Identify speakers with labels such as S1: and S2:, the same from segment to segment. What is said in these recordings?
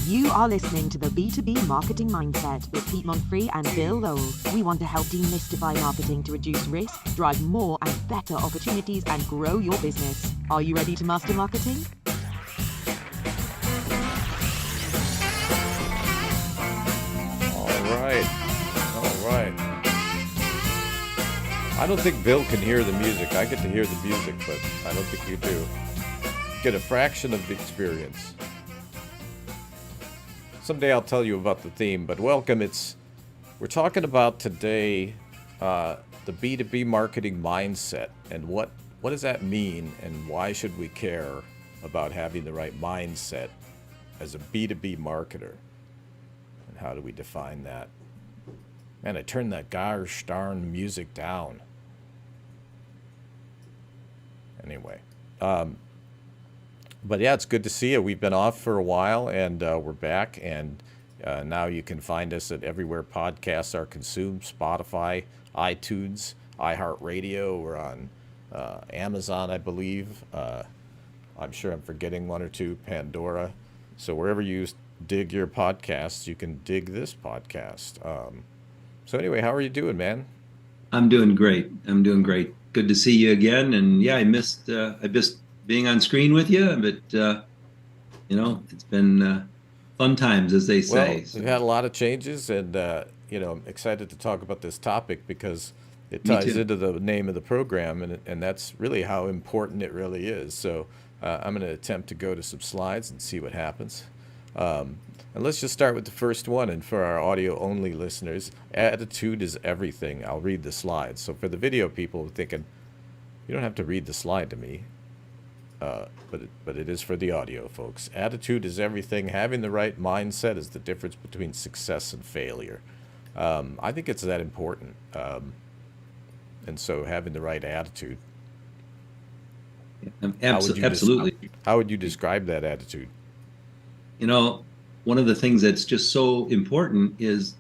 S1: You are listening to the B2B Marketing Mindset with Pete Monfrey and Bill Lowell. We want to help demystify marketing to reduce risk, drive more and better opportunities, and grow your business. Are you ready to master marketing?
S2: All right. I don't think Bill can hear the music. I get to hear the music, but I don't think you do. Get a fraction of the experience. Someday I'll tell you about the theme, but welcome. We're talking about today the B2B marketing mindset, and what does that mean, and why should we care about having the right mindset as a B2B marketer, and how do we define that? Man, I turned that gosh darn music down. Anyway, but yeah, it's good to see you. We've been off for a while, and we're back, and now you can find us at everywhere podcasts are consumed: Spotify, iTunes, iHeartRadio. We're on Amazon, I believe. I'm sure I'm forgetting one or two, Pandora. So wherever you dig your podcasts, you can dig this podcast. So anyway, how are you doing, man?
S3: I'm doing great. Good to see you again. And yeah, I missed being on screen with you, but it's been fun times, as they say.
S2: Well, we've had a lot of changes, and I'm excited to talk about this topic because it ties into the name of the program, and that's really how important it really is. So I'm going to attempt to go to some slides and see what happens. And let's just start with the first one. And for our audio-only listeners, attitude is everything. I'll read the slides. So for the video people thinking, you don't have to read the slide to me, but it is for the audio folks. Attitude is everything. Having the right mindset is the difference between success and failure. I think it's that important. And so having the right attitude.
S3: Absolutely.
S2: How would you describe that attitude?
S3: One of the things that's just so important is,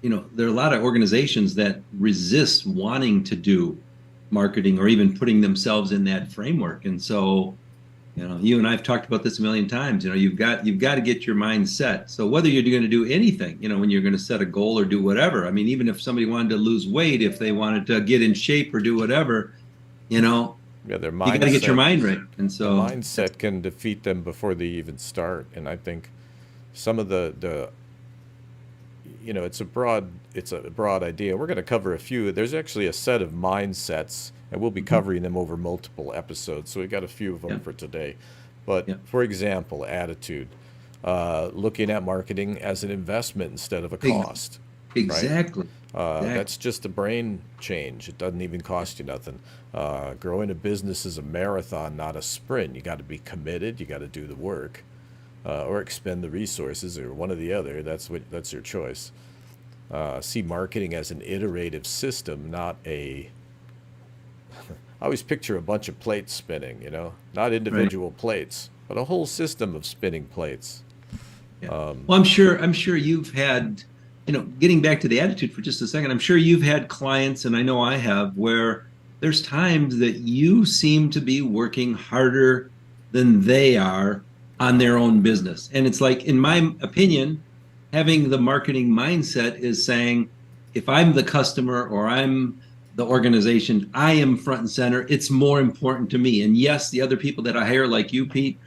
S3: there are a lot of organizations that resist wanting to do marketing or even putting themselves in that framework. And so, you and I've talked about this a million times. You've got to get your mind set. So whether you're going to do anything, when you're going to set a goal or do whatever, I mean, even if somebody wanted to lose weight, if they wanted to get in shape or do whatever,
S2: their mindset,
S3: you got to get your mind right. And so
S2: the mindset can defeat them before they even start. And I think some of the it's a broad idea. We're going to cover a few. There's actually a set of mindsets, and we'll be covering them over multiple episodes. So we've got a few of them for today. But for example, attitude, looking at marketing as an investment instead of a cost.
S3: Exactly.
S2: Right? That's just a brain change. It doesn't even cost you nothing. Growing a business is a marathon, not a sprint. You got to be committed. You got to do the work. Or expend the resources, or one or the other. That's your choice. See marketing as an iterative system, not a. I always picture a bunch of plates spinning, not individual plates, but a whole system of spinning plates.
S3: Yeah. Well, I'm sure you've had, getting back to the attitude for just a second. I'm sure you've had clients, and I know I have, where there's times that you seem to be working harder than they are on their own business. And it's like, in my opinion, having the marketing mindset is saying, if I'm the customer or I'm the organization, I am front and center. It's more important to me. And yes, the other people that I hire, like you, Pete,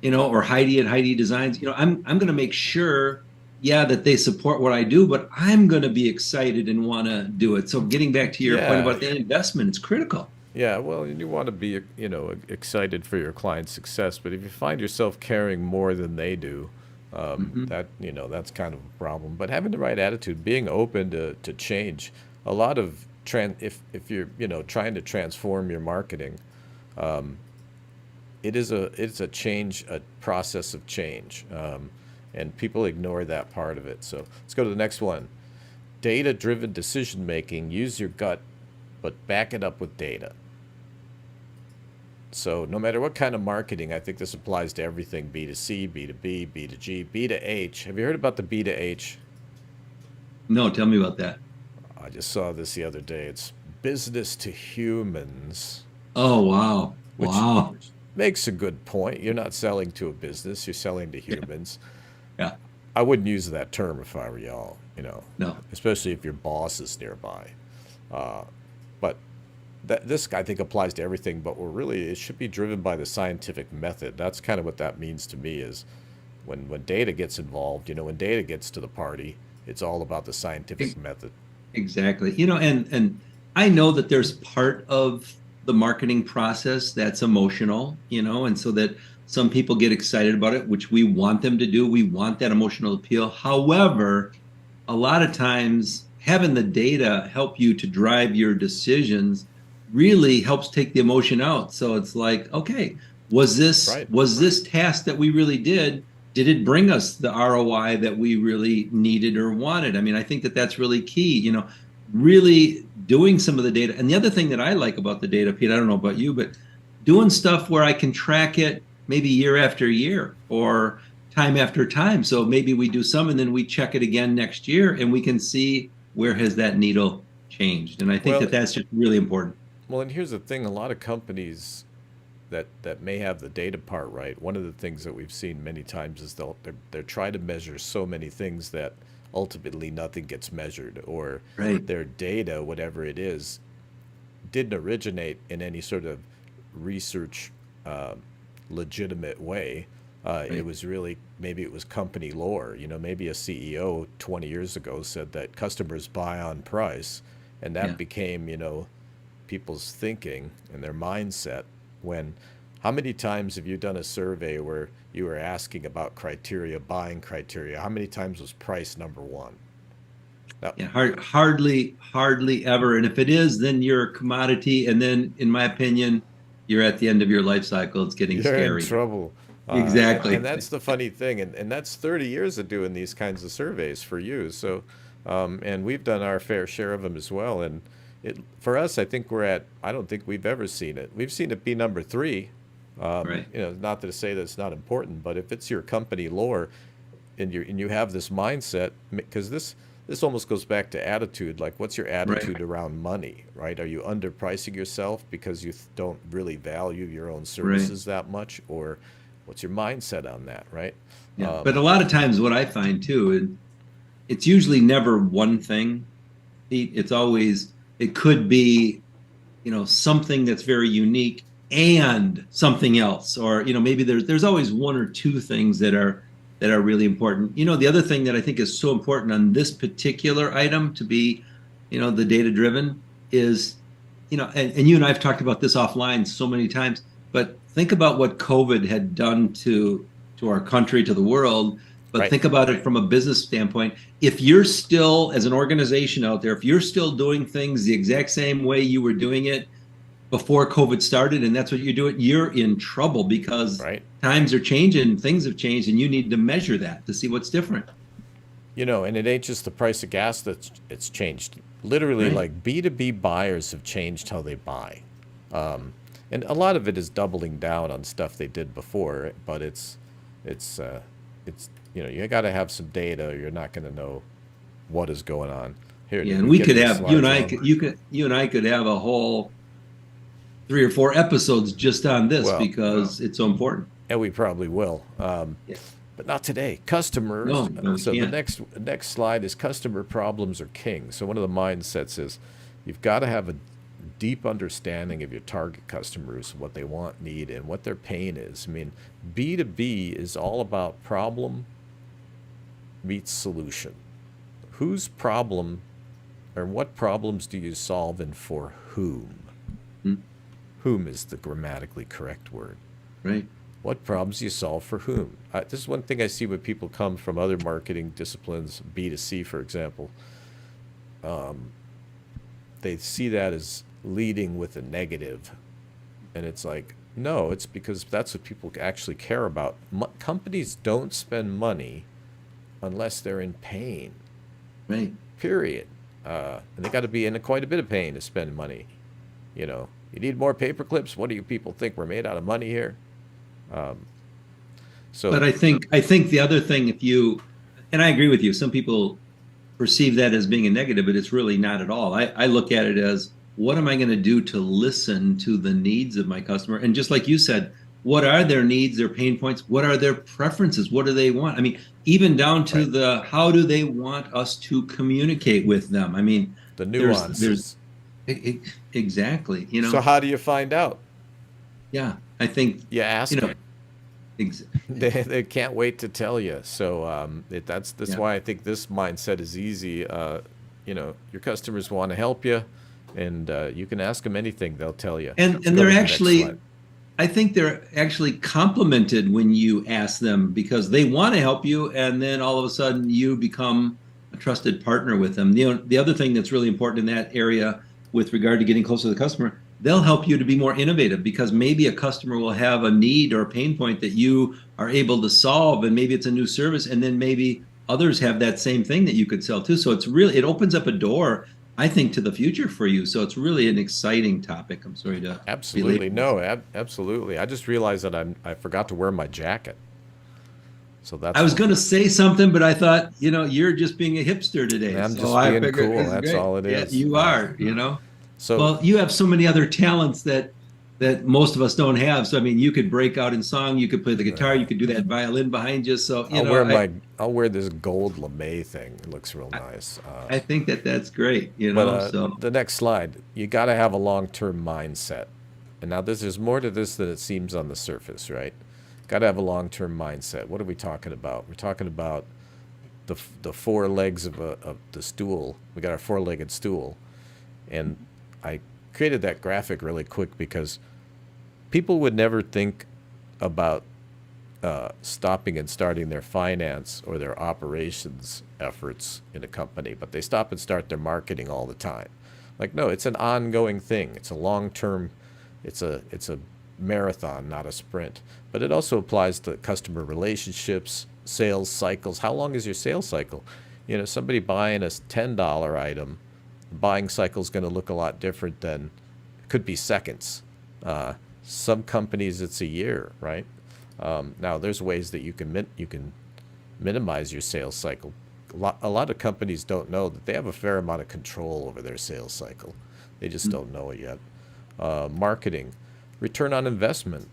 S3: or Heidi at Heidi Designs, I'm going to make sure, that they support what I do, but I'm going to be excited and want to do it. So getting back to your point about the investment, it's critical.
S2: Yeah, well, you want to be, excited for your client's success, but if you find yourself caring more than they do, that's kind of a problem. But having the right attitude, being open to change, a lot of if you're trying to transform your marketing, it's a process of change, and people ignore that part of it. So let's go to the next one. Data-driven decision making. Use your gut, but back it up with data. So no matter what kind of marketing, I think this applies to everything: B2C, B2B, B2G, B2H. Have you heard about the B2H?
S3: No, tell me about that.
S2: I just saw this the other day. It's business to humans.
S3: Oh, wow.
S2: Which makes a good point. You're not selling to a business, you're selling to humans.
S3: Yeah.
S2: I wouldn't use that term if I were y'all,
S3: No.
S2: especially if your boss is nearby. But this, I think, applies to everything, but it should be driven by the scientific method. That's kind of what that means to me is when data gets involved, when data gets to the party, it's all about the scientific method.
S3: Exactly. And I know that there's part of the marketing process that's emotional, and so that some people get excited about it, which we want them to do. We want that emotional appeal. However, a lot of times having the data help you to drive your decisions really helps take the emotion out. So it's like, okay, was this task that we really did it bring us the ROI that we really needed or wanted? I mean, I think that that's really key, really doing some of the data. And the other thing that I like about the data, Pete, I don't know about you, but doing stuff where I can track it maybe year after year or time after time. So maybe we do some and then we check it again next year and we can see where has that needle changed. And I think that that's just really important.
S2: Well, and here's the thing, a lot of companies that may have the data part right, one of the things that we've seen many times is they're trying to measure so many things that ultimately nothing gets measured, or their data, whatever it is, didn't originate in any sort of research legitimate way. It was really, maybe it was company lore. Maybe a CEO 20 years ago said that customers buy on price, and that became, people's thinking and their mindset. How many times have you done a survey where you were asking about buying criteria? How many times was price number one?
S3: Hardly ever. And if it is, then you're a commodity. And then, in my opinion, you're at the end of your life cycle. It's getting scary.
S2: You're in trouble.
S3: Exactly.
S2: And that's the funny thing. And that's 30 years of doing these kinds of surveys for you. So, and we've done our fair share of them as well. And for us, I think I don't think we've ever seen it. We've seen it be number 3. Not to say that it's not important, but if it's your company lore and you have this mindset, because this almost goes back to attitude. Like, what's your attitude around money, right? Are you underpricing yourself because you don't really value your own services that much? Or what's your mindset on that, right?
S3: Yeah. But a lot of times what I find too, it's usually never one thing, Pete. It's always, it could be, something that's very unique and something else, or maybe there's always one or two things that are really important. The other thing that I think is so important on this particular item to be, the data driven is, and you and I have talked about this offline so many times, but think about what COVID had done to our country, to the world. But think about it from a business standpoint. If you're still, as an organization out there, if you're still doing things the exact same way you were doing it before COVID started, and that's what you're doing, you're in trouble, because times are changing, things have changed, and you need to measure that to see what's different.
S2: And it ain't just the price of gas it's changed. Literally, like B2B buyers have changed how they buy. And a lot of it is doubling down on stuff they did before, but it's you got to have some data, or you're not going to know what is going on here.
S3: And we could have you and I could have a whole 3 or 4 episodes just on this, because it's so important.
S2: And we probably will, but not today. Customers.
S3: No,
S2: so the next slide is customer problems are king. So one of the mindsets is you've got to have a deep understanding of your target customers, what they want, need, and what their pain is. I mean, B2B is all about problem meets solution. Whose problem, or what problems do you solve, and for whom? Whom is the grammatically correct word. What problems do you solve for whom? This is one thing I see when people come from other marketing disciplines, B2C, for example. They see that as leading with a negative. And it's like, no, it's because that's what people actually care about. Companies don't spend money unless they're in pain. Period. And they got to be in quite a bit of pain to spend money. You need more paper clips? What do you people think? We're made out of money here?
S3: But I think the other thing, and I agree with you, some people perceive that as being a negative, but it's really not at all. I look at it as, what am I going to do to listen to the needs of my customer? And just like you said, what are their needs, their pain points, what are their preferences, what do they want? I mean, even down to the how do they want us to communicate with them? I mean,
S2: The
S3: there's
S2: nuances.
S3: exactly,
S2: So how do you find out?
S3: yeah, I think,
S2: You
S3: you
S2: ask
S3: know,
S2: them.
S3: ex-
S2: They can't wait to tell you. So that's
S3: yeah.
S2: why I think this mindset is easy. Your customers want to help you, and you can ask them anything; they'll tell you. Let's
S3: And
S2: go
S3: they're
S2: to the next slide.
S3: actually, I think they're actually complimented when you ask them because they want to help you, and then all of a sudden you become a trusted partner with them. The other thing that's really important in that area with regard to getting closer to the customer, they'll help you to be more innovative because maybe a customer will have a need or a pain point that you are able to solve, and maybe it's a new service, and then maybe others have that same thing that you could sell too. So it opens up a door, I think, to the future for you. So it's really an exciting topic. I'm sorry to
S2: Absolutely,
S3: belabor.
S2: no, absolutely. I just realized that I forgot to wear my jacket, so
S3: I
S2: that's
S3: was
S2: why.
S3: going to say something, but I thought, you're just being a hipster
S2: And
S3: today.
S2: I'm
S3: So
S2: just
S3: I
S2: being
S3: figured
S2: cool.
S3: it's
S2: That's
S3: great.
S2: all it
S3: Yeah,
S2: is.
S3: you are,
S2: So
S3: Well, you have so many other talents that most of us don't have. So I mean, you could break out in song, you could play the guitar, you could do that violin behind you. So,
S2: I'll wear this gold lame thing. It looks real
S3: I
S2: nice.
S3: I think that that's great,
S2: But
S3: So
S2: the next slide, you got to have a long-term mindset. And now there's more to this than it seems on the surface, right? Got to have a long-term mindset. What are we talking about? We're talking about the four legs of the stool. We got our four-legged stool, and I created that graphic really quick because people would never think about stopping and starting their finance or their operations efforts in a company, but they stop and start their marketing all the time. Like, no, it's an ongoing thing. It's a long term. It's a marathon, not a sprint. But it also applies to customer relationships, sales cycles. How long is your sales cycle? Somebody buying a $10 item, the buying cycle is going to look a lot different than it could be seconds. Some companies it's a year, right? Now there's ways that you can minimize your sales cycle. A lot of companies don't know that they have a fair amount of control over their sales cycle. They just don't know it yet. Marketing, return on investment.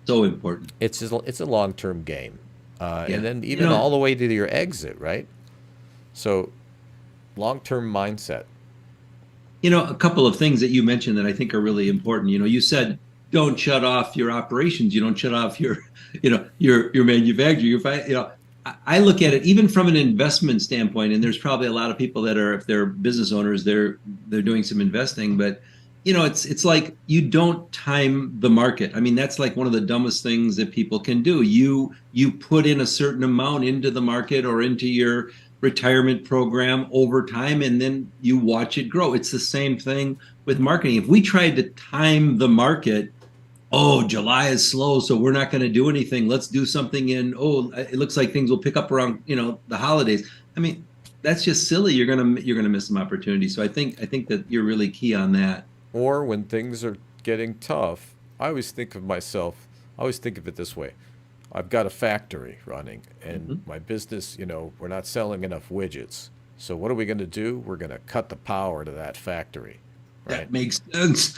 S3: so important.
S2: It's a long-term game,
S3: Yeah.
S2: and then even all the way to your exit, right? So long-term mindset.
S3: A couple of things that you mentioned that I think are really important. You said don't shut off your operations. You don't shut off your manufacturing. I look at it even from an investment standpoint, and there's probably a lot of people that are, if they're business owners, they're doing some investing, but it's like you don't time the market. I mean, that's like one of the dumbest things that people can do. You put in a certain amount into the market or into your retirement program over time, and then you watch it grow. It's the same thing with marketing. If we tried to time the market, oh, July is slow, so we're not going to do anything. Let's do something it looks like things will pick up around, the holidays. I mean, that's just silly. You're gonna miss some opportunities. So I think that you're really key on that.
S2: Or when things are getting tough, I always think of myself, I always think of it this way. I've got a factory running, and
S3: Mhm.
S2: my business, we're not selling enough widgets. So what are we going to do? We're going to cut the power to that factory, right?
S3: That makes sense.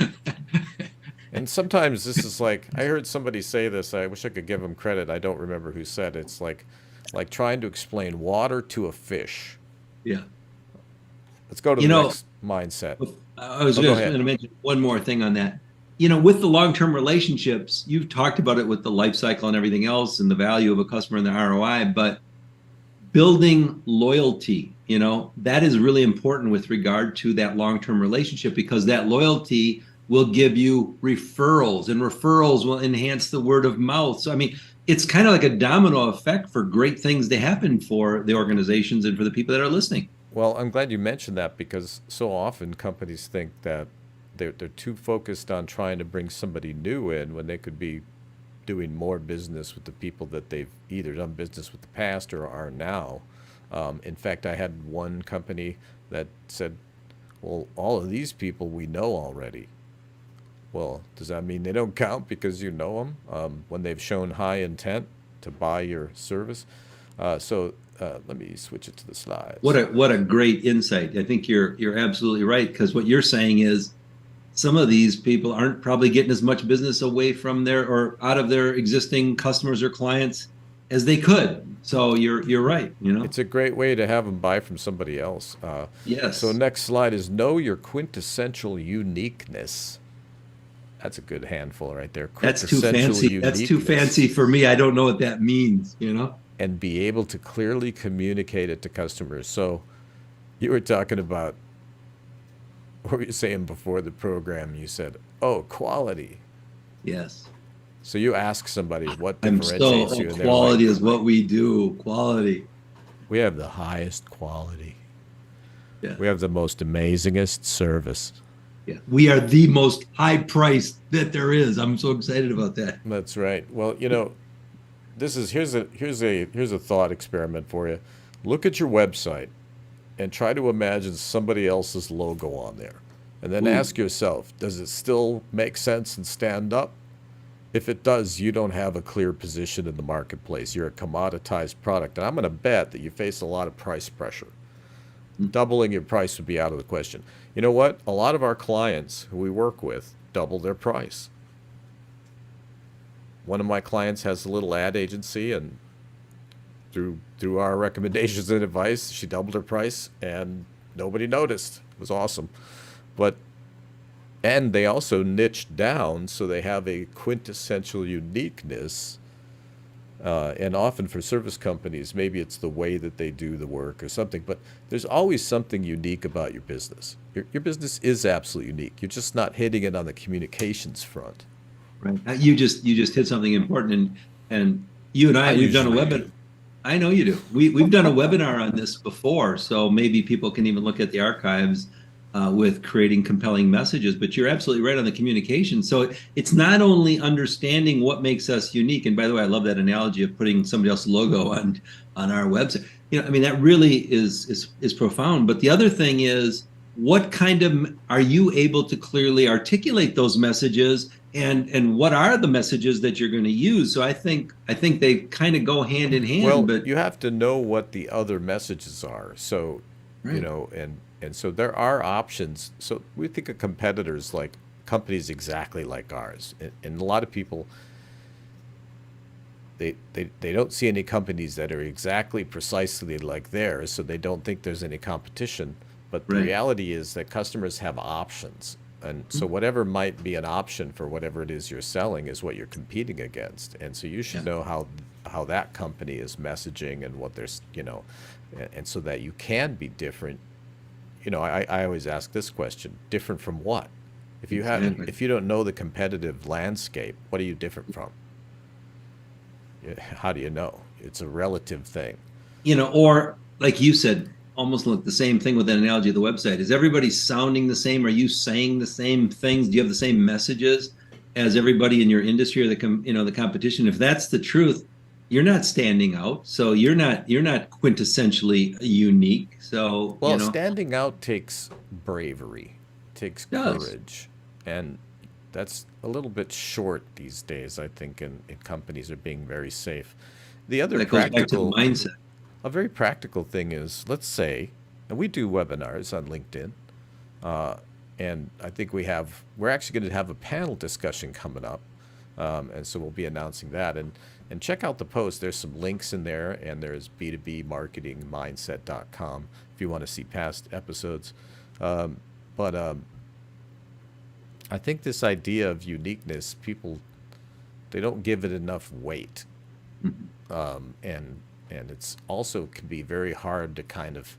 S2: And sometimes this is like, I heard somebody say this. I wish I could give them credit. I don't remember who said it. It's like trying to explain water to a fish.
S3: Yeah.
S2: Let's go to
S3: You
S2: the
S3: know,
S2: next mindset.
S3: I was
S2: Oh, go
S3: just
S2: ahead.
S3: going to mention one more thing on that. With the long-term relationships, you've talked about it with the life cycle and everything else and the value of a customer and the ROI, but building loyalty, that is really important with regard to that long-term relationship because that loyalty will give you referrals and referrals will enhance the word of mouth. So, I mean, it's kind of like a domino effect for great things to happen for the organizations and for the people that are listening.
S2: Well, I'm glad you mentioned that because so often companies think that they're too focused on trying to bring somebody new in when they could be doing more business with the people that they've either done business with the past or are now. In fact, I had one company that said, well, all of these people we know already. Well, does that mean they don't count because you know them when they've shown high intent to buy your service? Let me switch it to the
S3: What
S2: slides.
S3: a great insight. I think you're absolutely right because what you're saying is some of these people aren't probably getting as much business away from their or out of their existing customers or clients as they could. So you're right.
S2: It's a great way to have them buy from somebody else. So
S3: Yes.
S2: next slide is know your quintessential uniqueness. That's a good handful right there.
S3: That's too
S2: Quintessential
S3: fancy. That's too
S2: uniqueness.
S3: fancy for me. I don't know what that means,
S2: And be able to clearly communicate it to customers. So you were talking about, what were you saying before the program? You said, oh, quality.
S3: Yes.
S2: So you ask somebody what
S3: I'm
S2: differentiates
S3: so
S2: you, and they're
S3: quality
S2: like,
S3: is what we do. Quality.
S2: we have the highest quality.
S3: Yeah.
S2: We have the most amazingest service.
S3: Yeah. We are the most high priced that there is. I'm so excited about that.
S2: That's right. Well, here's a thought experiment for you. Look at your website and try to imagine somebody else's logo on there. And then ask yourself, does it still make sense and stand up? If it does, you don't have a clear position in the marketplace. You're a commoditized product. And I'm going to bet that you face a lot of price pressure. Doubling your price would be out of the question. You know what? A lot of our clients who we work with double their price. One of my clients has a little ad agency, and through our recommendations and advice, she doubled her price, and nobody noticed. It was awesome. And they also niched down, so they have a quintessential uniqueness. And often for service companies, maybe it's the way that they do the work or something, but there's always something unique about your business. Your business is absolutely unique. You're just not hitting it on the communications front.
S3: Right. You just hit something important, and you and I we've done a webinar. I know you do. We've done a webinar on this before, so maybe people can even look at the archives with creating compelling messages. But you're absolutely right on the communication. So it's not only understanding what makes us unique. And by the way, I love that analogy of putting somebody else's logo on our website. That really is profound. But the other thing is, what kind of are you able to clearly articulate those messages, and what are the messages that you're going to use? So I think they kind of go hand in hand.
S2: Well,
S3: but
S2: you have to know what the other messages are. So,
S3: Right.
S2: And so there are options. So we think of competitors like companies exactly like ours. And a lot of people, they don't see any companies that are exactly precisely like theirs, so they don't think there's any competition. But the
S3: Right.
S2: reality is that customers have options. And so whatever might be an option for whatever it is you're selling is what you're competing against. And so you should know how that company is messaging and what they're, and so that you can be different. I always ask this question, different from what? If you don't know the competitive landscape, what are you different from? How do you know? It's a relative thing.
S3: Or like you said, almost like the same thing with an analogy of the website. Is everybody sounding the same? Are you saying the same things? Do you have the same messages as everybody in your industry or the competition? If that's the truth, you're not standing out. So you're not quintessentially unique. So
S2: standing out takes bravery, takes courage, and that's a little bit short these days, I think, and companies are being very safe. The other
S3: that goes back to
S2: practical
S3: mindset.
S2: A very practical thing is, let's say, and we do webinars on LinkedIn, and I think we're actually going to have a panel discussion coming up, and so we'll be announcing that. And check out the post. There's some links in there, and there's B2B Marketing Mindset.com if you want to see past episodes. But I think this idea of uniqueness, people, they don't give it enough weight, and it's also can be very hard to kind of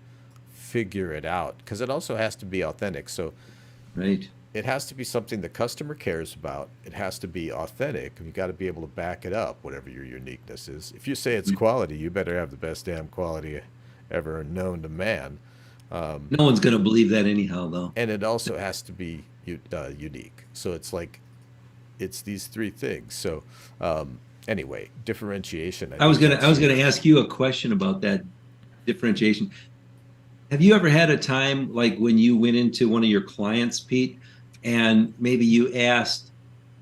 S2: figure it out because it also has to be authentic. So
S3: Right.
S2: it has to be something the customer cares about. It has to be authentic. You got to be able to back it up, whatever your uniqueness is. If you say it's quality, you better have the best damn quality ever known to man.
S3: No one's going to believe that anyhow, though.
S2: And it also has to be unique. So it's these three things. So anyway, differentiation.
S3: I was gonna ask you a question about that differentiation. Have you ever had a time like when you went into one of your clients, Pete, and maybe you asked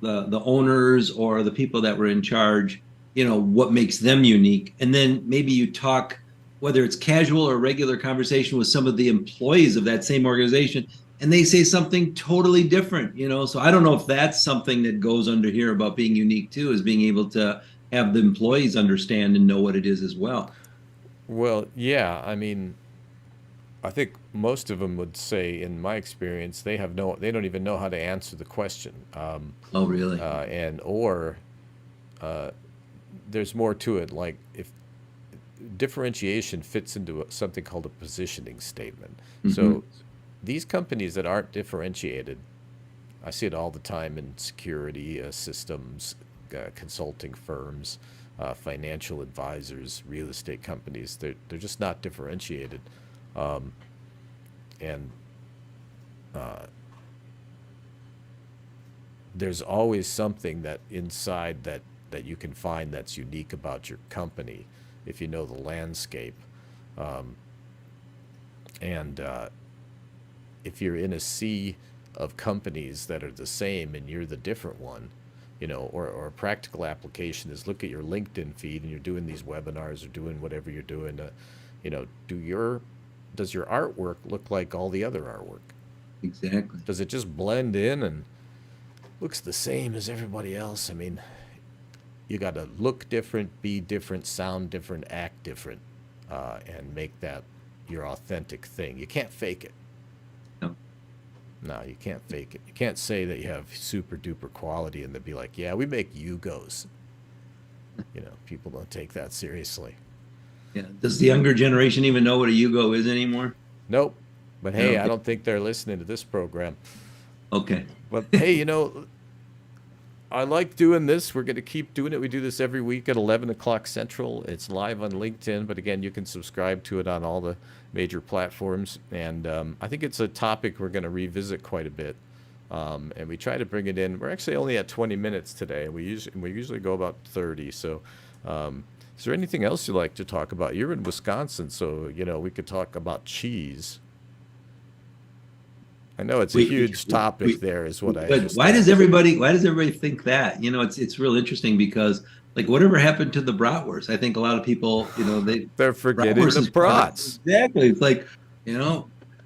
S3: the owners or the people that were in charge, what makes them unique, and then maybe you talk, whether it's casual or regular conversation with some of the employees of that same organization, and they say something totally different, so I don't know if that's something that goes under here about being unique too, is being able to have the employees understand and know what it is as well.
S2: Well, yeah, I mean, I think most of them would say, in my experience, they don't even know how to answer the question.
S3: Oh, really?
S2: Or there's more to it. Like, if differentiation fits into something called a positioning statement. So these companies that aren't differentiated, I see it all the time in security systems, consulting firms, financial advisors, real estate companies. They're just not differentiated. And there's always something that inside that you can find that's unique about your company if you know the landscape. And if you're in a sea of companies that are the same and you're the different one, or a practical application is, look at your LinkedIn feed and you're doing these webinars or doing whatever you're doing, does your artwork look like all the other artwork?
S3: Exactly.
S2: Does it just blend in and looks the same as everybody else? I mean, you got to look different, be different, sound different, act different, and make that your authentic thing. You can't fake it. No, you can't fake it. You can't say that you have super duper quality and then be like, yeah, we make Yugos. People don't take that seriously.
S3: Yeah. Does the younger generation even know what a Yugo is anymore?
S2: Nope. But hey,
S3: No.
S2: I don't think they're listening to this program.
S3: Okay.
S2: But hey, I like doing this. We're going to keep doing it. We do this every week at 11 o'clock Central. It's live on LinkedIn. But again, you can subscribe to it on all the major platforms. And I think it's a topic we're going to revisit quite a bit. And we try to bring it in. We're actually only at 20 minutes today. We usually go about 30. So is there anything else you'd like to talk about? You're in Wisconsin, so, we could talk about cheese. I know it's a huge topic there, is what I understand.
S3: Why does everybody think that? It's real interesting because, like, whatever happened to the bratwurst? I think a lot of people,
S2: they're forgetting the brats.
S3: Exactly. It's like,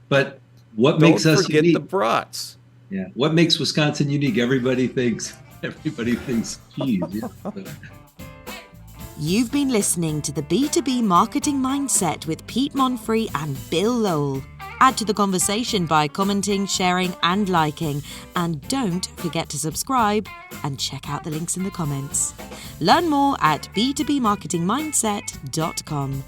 S3: but what makes us unique?
S2: Don't forget the brats.
S3: Yeah. What makes Wisconsin unique? Everybody thinks cheese. Yeah.
S1: You've been listening to the B2B Marketing Mindset with Pete Monfrey and Bill Lowell. Add to the conversation by commenting, sharing, and liking. And don't forget to subscribe and check out the links in the comments. Learn more at b2bmarketingmindset.com.